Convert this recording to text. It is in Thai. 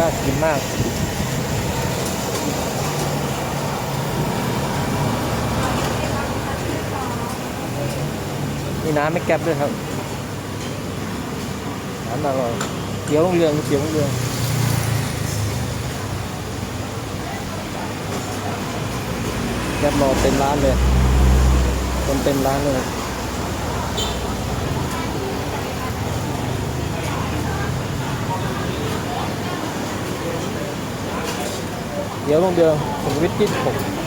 น่ากินมากมีน้ำไม่แก๊บด้วยครับน้ำอร่อยเตี๋ยวลุงเรืองเตี๋ยวลุงเรืองแก๊บรอเต็มร้านเลยคนเต็มร้านเลยเดี๋ยวลุงเรืองสุขุมวิท26